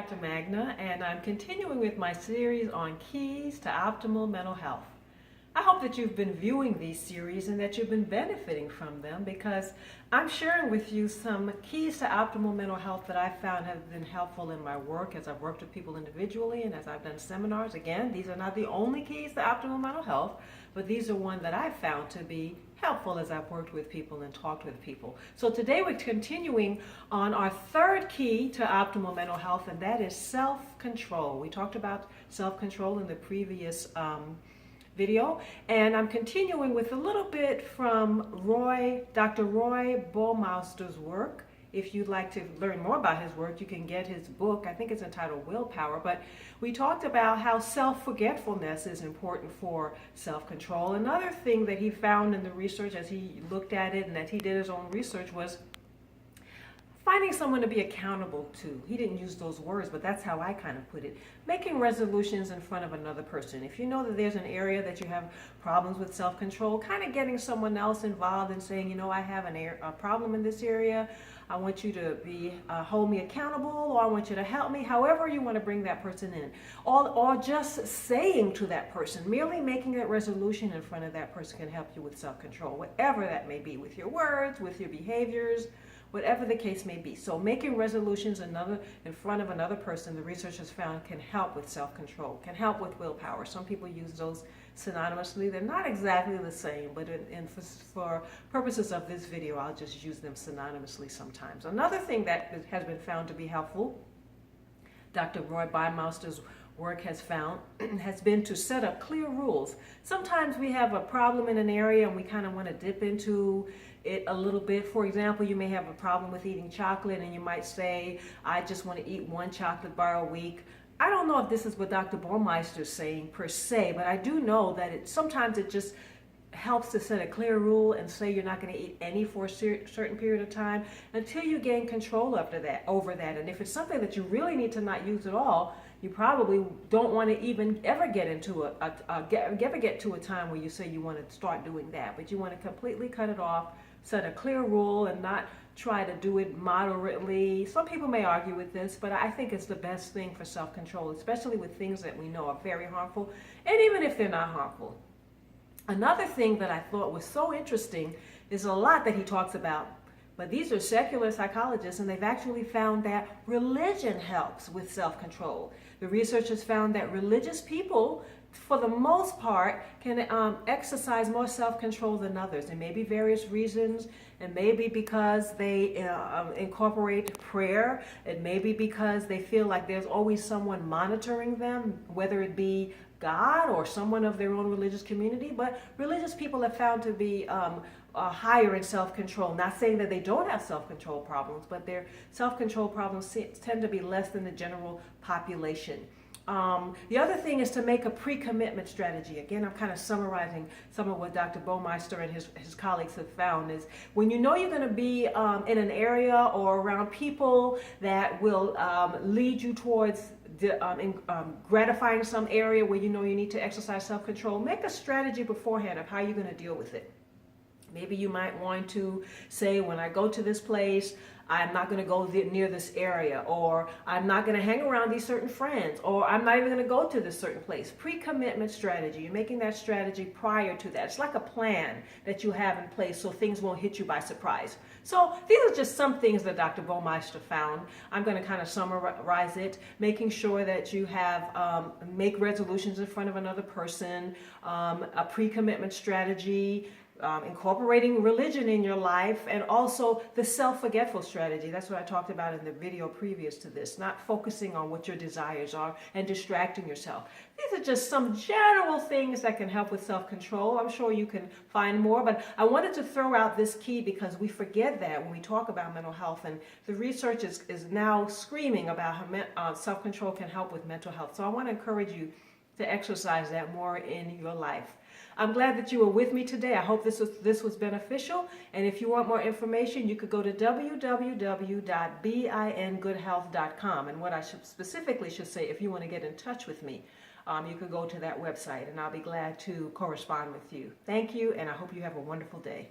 Dr. Magna, and I'm continuing with my series on keys to optimal mental health. I hope that you've been viewing these series and that you've been benefiting from them, because I'm sharing with you some keys to optimal mental health that I found have been helpful in my work as I've worked with people individually and as I've done seminars. Again, these are not the only keys to optimal mental health, but these are one that I've found to be helpful as I've worked with people and talked with people. So today we're continuing on our third key to optimal mental health, and that is self-control. We talked about self-control in the previous video, and I'm continuing with a little bit from Dr. Roy Baumeister's work. If you'd like to learn more about his work, you can get his book. I think it's entitled Willpower. But we talked about how self-forgetfulness is important for self-control. Another thing that he found in the research as he looked at it and that he did his own research was finding someone to be accountable to. He didn't use those words, but that's how I kind of put it. Making resolutions in front of another person. If you know that there's an area that you have problems with self-control, kind of getting someone else involved and saying, you know, I have a problem in this area. I want you to hold me accountable, or I want you to help me, however you want to bring that person in. Or just saying to that person, merely making that resolution in front of that person can help you with self-control, whatever that may be, with your words, with your behaviors, whatever the case may be. So making resolutions in front of another person, the research has found, can help with self-control, can help with willpower. Some people use those synonymously. They're not exactly the same, but for purposes of this video, I'll just use them synonymously sometimes. Another thing that has been found to be helpful, Dr. Roy Baumeister's work has found, has been to set up clear rules. Sometimes we have a problem in an area and we kind of want to dip into it a little bit. For example, you may have a problem with eating chocolate and you might say, I just want to eat one chocolate bar a week. I don't know if this is what Dr. Baumeister is saying per se, but I do know that sometimes it just helps to set a clear rule and say you're not going to eat any for a certain period of time until you gain control over that. And if it's something that you really need to not use at all, you probably don't want to even ever get to a time where you say you want to start doing that. But you want to completely cut it off, set a clear rule, and not try to do it moderately. Some people may argue with this, but I think it's the best thing for self-control, especially with things that we know are very harmful, and even if they're not harmful. Another thing that I thought was so interesting is a lot that he talks about, but these are secular psychologists, and they've actually found that religion helps with self-control. The research has found that religious people, for the most part, can exercise more self-control than others. There may be various reasons. It may be because they incorporate prayer. It may be because they feel like there's always someone monitoring them, whether it be God or someone of their own religious community. But religious people have found to be higher in self-control. Not saying that they don't have self-control problems, but their self-control problems tend to be less than the general population. The other thing is to make a pre-commitment strategy. Again, I'm kind of summarizing some of what Dr. Baumeister and his colleagues have found is when you know you're going to be in an area or around people that will lead you towards gratifying some area where you know you need to exercise self-control, make a strategy beforehand of how you're going to deal with it. Maybe you might want to say, when I go to this place, I'm not going to go near this area, or I'm not going to hang around these certain friends, or I'm not even going to go to this certain place. Pre-commitment strategy. You're making that strategy prior to that. It's like a plan that you have in place so things won't hit you by surprise. So these are just some things that Dr. Baumeister found. I'm going to kind of summarize it, making sure that you have make resolutions in front of another person, a pre-commitment strategy, incorporating religion in your life, and also the self-forgetful strategy. That's what I talked about in the video previous to this, not focusing on what your desires are and distracting yourself. These are just some general things that can help with self-control. I'm sure you can find more, but I wanted to throw out this key because we forget that when we talk about mental health, and the research is now screaming about how self-control can help with mental health. So I want to encourage you to exercise that more in your life. I'm glad that you were with me today. I hope this was beneficial. And if you want more information, you could go to www.bingoodhealth.com. And what I specifically should say, if you want to get in touch with me, you could go to that website, and I'll be glad to correspond with you. Thank you, and I hope you have a wonderful day.